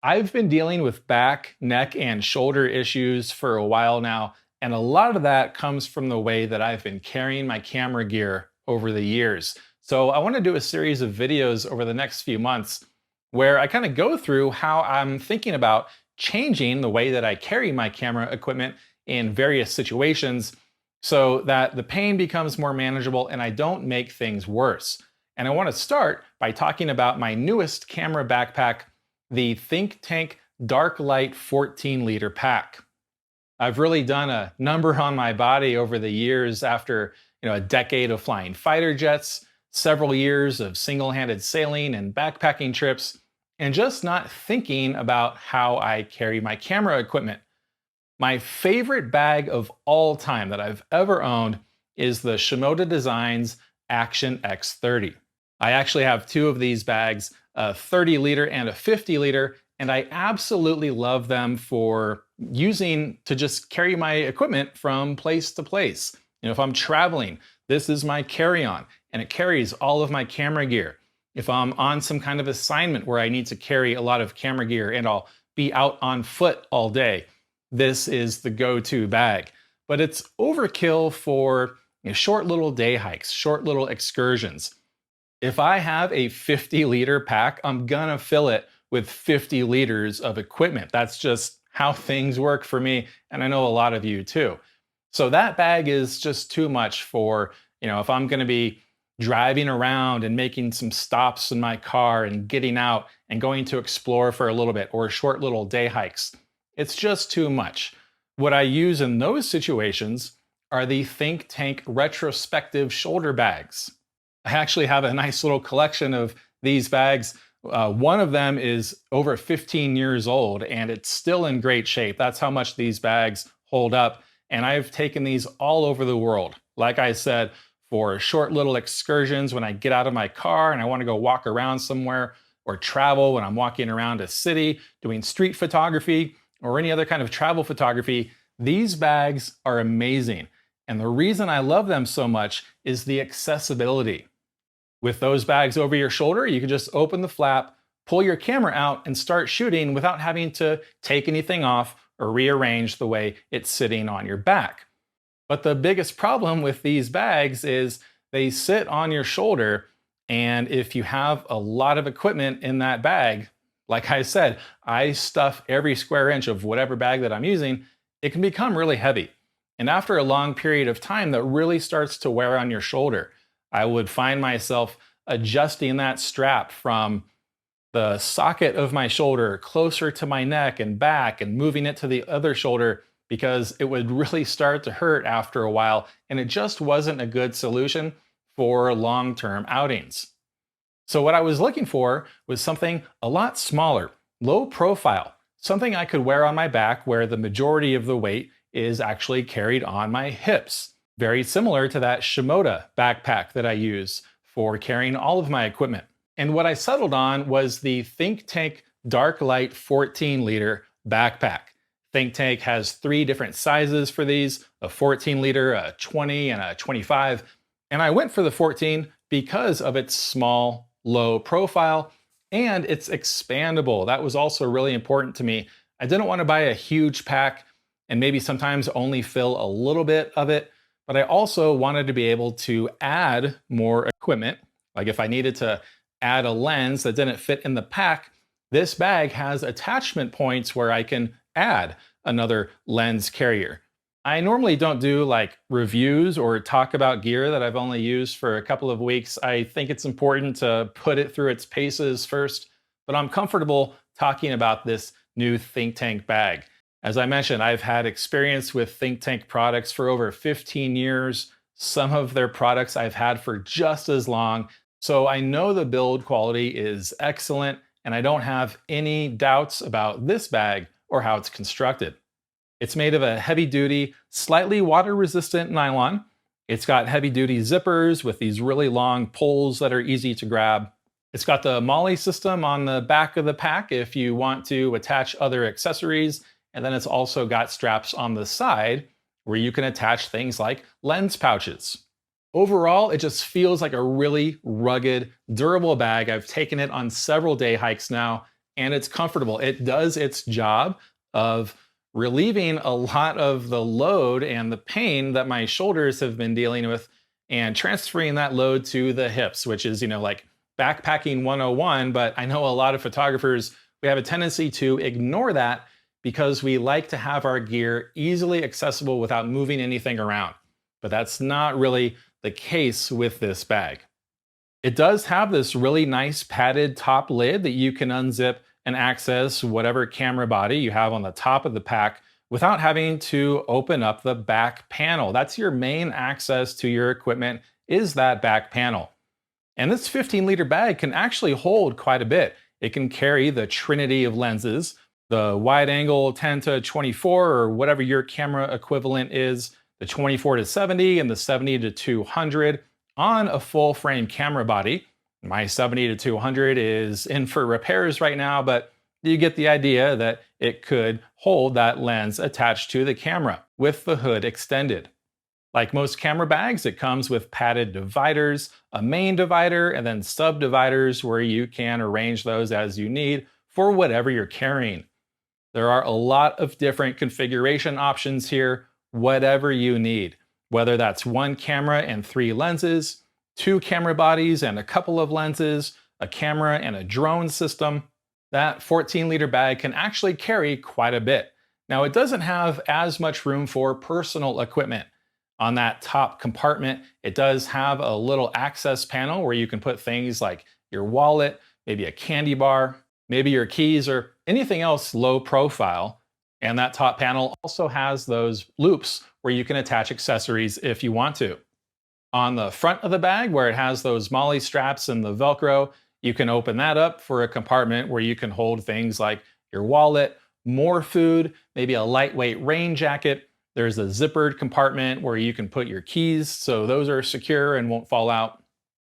I've been dealing with back, neck, and shoulder issues for a while now, and a lot of that comes from the way that I've been carrying my camera gear over the years. So I want to do a series of videos over the next few months where I kind of go through how I'm thinking about changing the way that I carry my camera equipment in various situations so that the pain becomes more manageable and I don't make things worse. And I want to start by talking about my newest camera backpack, the Think Tank DarkLight 14-liter pack. I've really done a number on my body over the years after a decade of flying fighter jets, several years of single-handed sailing and backpacking trips, and just not thinking about how I carry my camera equipment. My favorite bag of all time that I've ever owned is the Shimoda Designs Action X30. I actually have two of these bags, a 30-liter and a 50-liter, and I absolutely love them for using to just carry my equipment from place to place. If I'm traveling, this is my carry-on, and it carries all of my camera gear. If I'm on some kind of assignment where I need to carry a lot of camera gear and I'll be out on foot all day, this is the go-to bag. But it's overkill for short little day hikes, short little excursions. If I have a 50-liter pack, I'm gonna fill it with 50 liters of equipment. That's just how things work for me, and I know a lot of you too. So that bag is just too much for, if I'm gonna be driving around and making some stops in my car and getting out and going to explore for a little bit, or short little day hikes. It's just too much. What I use in those situations are the Think Tank retrospective shoulder bags. I actually have a nice little collection of these bags. One of them is over 15 years old and it's still in great shape. That's how much these bags hold up. And I've taken these all over the world. Like I said, for short little excursions when I get out of my car and I want to go walk around somewhere, or travel when I'm walking around a city, doing street photography, or any other kind of travel photography. These bags are amazing. And the reason I love them so much is the accessibility. With those bags over your shoulder, you can just open the flap, pull your camera out, and start shooting without having to take anything off or rearrange the way it's sitting on your back. But the biggest problem with these bags is they sit on your shoulder, and if you have a lot of equipment in that bag, like I said, I stuff every square inch of whatever bag that I'm using, it can become really heavy. And after a long period of time, that really starts to wear on your shoulder. I would find myself adjusting that strap from the socket of my shoulder closer to my neck and back and moving it to the other shoulder because it would really start to hurt after a while, and it just wasn't a good solution for long-term outings. So what I was looking for was something a lot smaller, low profile, something I could wear on my back where the majority of the weight is actually carried on my hips. Very similar to that Shimoda backpack that I use for carrying all of my equipment. And what I settled on was the Think Tank DarkLight 14-liter backpack. Think Tank has 3 different sizes for these, a 14-liter, a 20, and a 25. And I went for the 14 because of its small, low profile, and it's expandable. That was also really important to me. I didn't want to buy a huge pack and maybe sometimes only fill a little bit of it, but I also wanted to be able to add more equipment. Like if I needed to add a lens that didn't fit in the pack, this bag has attachment points where I can add another lens carrier. I normally don't do like reviews or talk about gear that I've only used for a couple of weeks. I think it's important to put it through its paces first, but I'm comfortable talking about this new Think Tank bag. As I mentioned, I've had experience with Think Tank products for over 15 years. Some of their products I've had for just as long. So I know the build quality is excellent, and I don't have any doubts about this bag or how it's constructed. It's made of a heavy-duty, slightly water-resistant nylon. It's got heavy-duty zippers with these really long poles that are easy to grab. It's got the MOLLE system on the back of the pack if you want to attach other accessories. And then it's also got straps on the side where you can attach things like lens pouches. Overall, it just feels like a really rugged, durable bag. I've taken it on several day hikes now, and it's comfortable. It does its job of relieving a lot of the load and the pain that my shoulders have been dealing with and transferring that load to the hips, which is, like backpacking 101. But I know a lot of photographers, we have a tendency to ignore that because we like to have our gear easily accessible without moving anything around. But that's not really the case with this bag. It does have this really nice padded top lid that you can unzip and access whatever camera body you have on the top of the pack without having to open up the back panel. That's your main access to your equipment, is that back panel. And this 15-liter bag can actually hold quite a bit. It can carry the trinity of lenses, the wide angle 10 to 24 or whatever your camera equivalent is, the 24 to 70 and the 70 to 200 on a full frame camera body. My 70 to 200 is in for repairs right now, but you get the idea that it could hold that lens attached to the camera with the hood extended. Like most camera bags, it comes with padded dividers, a main divider, and then sub-dividers where you can arrange those as you need for whatever you're carrying. There are a lot of different configuration options here, whatever you need, whether that's one camera and 3 lenses, 2 camera bodies and a couple of lenses, a camera and a drone system. That 14-liter bag can actually carry quite a bit. Now, it doesn't have as much room for personal equipment. On that top compartment, it does have a little access panel where you can put things like your wallet, maybe a candy bar, maybe your keys, or anything else low profile. And that top panel also has those loops where you can attach accessories if you want to. On the front of the bag, where it has those MOLLE straps and the Velcro, you can open that up for a compartment where you can hold things like your wallet, more food, maybe a lightweight rain jacket. There's a zippered compartment where you can put your keys, so those are secure and won't fall out.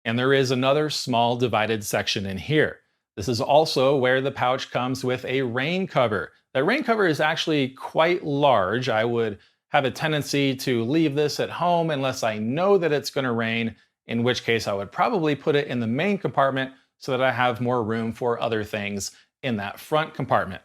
And there is another small divided section in here. This is also where the pouch comes with a rain cover. The rain cover is actually quite large. I would have a tendency to leave this at home unless I know that it's going to rain, in which case I would probably put it in the main compartment so that I have more room for other things in that front compartment.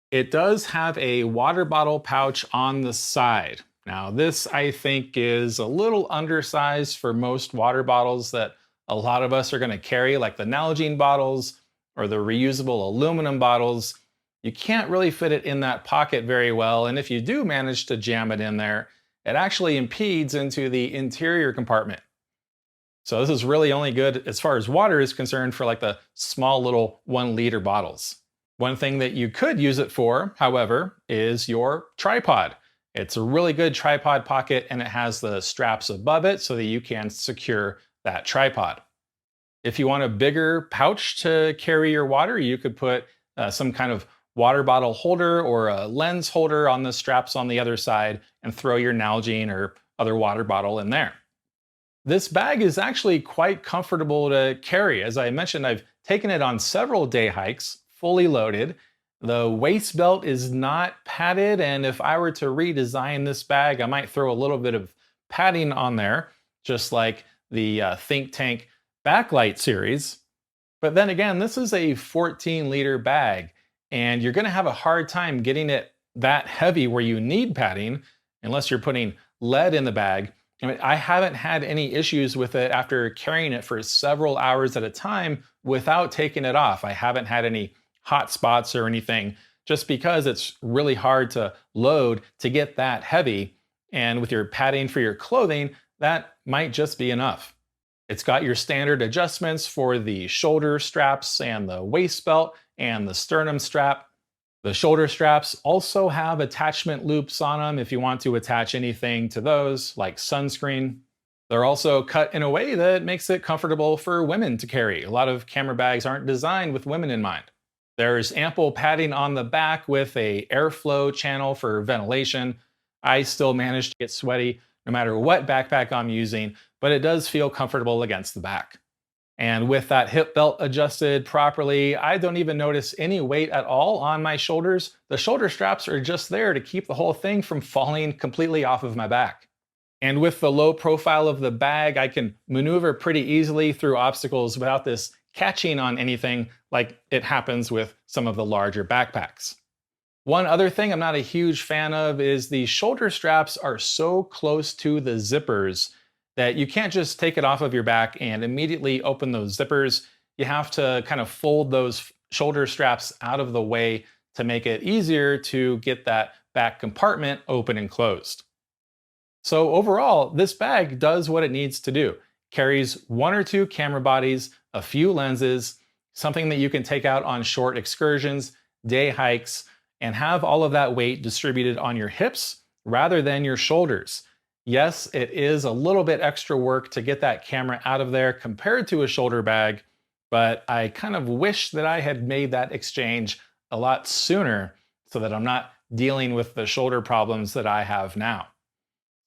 It does have a water bottle pouch on the side. Now, this I think is a little undersized for most water bottles that a lot of us are going to carry, like the Nalgene bottles or the reusable aluminum bottles. You can't really fit it in that pocket very well, and if you do manage to jam it in there, it actually impedes into the interior compartment. So this is really only good as far as water is concerned for like the small little 1-liter bottles. One thing that you could use it for, however, is your tripod. It's a really good tripod pocket, and it has the straps above it so that you can secure that tripod. If you want a bigger pouch to carry your water, you could put some kind of water bottle holder or a lens holder on the straps on the other side and throw your Nalgene or other water bottle in there. This bag is actually quite comfortable to carry. As I mentioned, I've taken it on several day hikes, fully loaded. The waist belt is not padded, and if I were to redesign this bag, I might throw a little bit of padding on there, just like the Think Tank DarkLight series. But then again, this is a 14-liter bag, and you're going to have a hard time getting it that heavy where you need padding unless you're putting lead in the bag. I haven't had any issues with it after carrying it for several hours at a time without taking it off. I haven't had any hot spots or anything, just because it's really hard to load to get that heavy. And with your padding for your clothing, that might just be enough. It's got your standard adjustments for the shoulder straps and the waist belt and the sternum strap. The shoulder straps also have attachment loops on them if you want to attach anything to those, like sunscreen. They're also cut in a way that makes it comfortable for women to carry. A lot of camera bags aren't designed with women in mind. There's ample padding on the back with an airflow channel for ventilation. I still manage to get sweaty no matter what backpack I'm using, but it does feel comfortable against the back. And with that hip belt adjusted properly, I don't even notice any weight at all on my shoulders. The shoulder straps are just there to keep the whole thing from falling completely off of my back. And with the low profile of the bag, I can maneuver pretty easily through obstacles without this catching on anything like it happens with some of the larger backpacks. One other thing I'm not a huge fan of is the shoulder straps are so close to the zippers that you can't just take it off of your back and immediately open those zippers. You have to kind of fold those shoulder straps out of the way to make it easier to get that back compartment open and closed. So overall, this bag does what it needs to do. Carries 1 or 2 camera bodies, a few lenses, something that you can take out on short excursions, day hikes, and have all of that weight distributed on your hips rather than your shoulders. Yes, it is a little bit extra work to get that camera out of there compared to a shoulder bag, but I kind of wish that I had made that exchange a lot sooner so that I'm not dealing with the shoulder problems that I have now.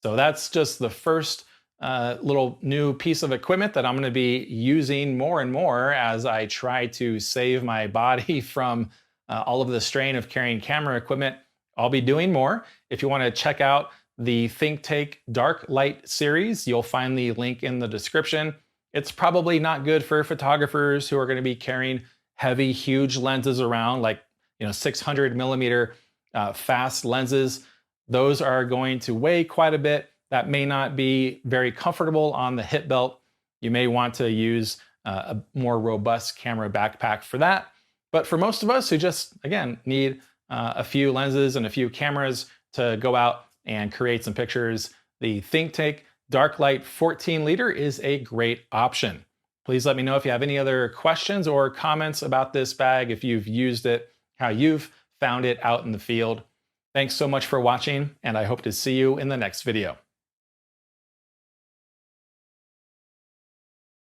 So that's just the first little new piece of equipment that I'm going to be using more and more as I try to save my body from all of the strain of carrying camera equipment. I'll be doing more. If you want to check out the Think Tank DarkLight series, you'll find the link in the description. It's probably not good for photographers who are going to be carrying heavy, huge lenses around, like 600 millimeter fast lenses. Those are going to weigh quite a bit. That may not be very comfortable on the hip belt. You may want to use a more robust camera backpack for that. But for most of us who just, again, need a few lenses and a few cameras to go out and create some pictures, the Think Tank DarkLight 14 liter is a great option. Please let me know if you have any other questions or comments about this bag, if you've used it, how you've found it out in the field. Thanks so much for watching, and I hope to see you in the next video.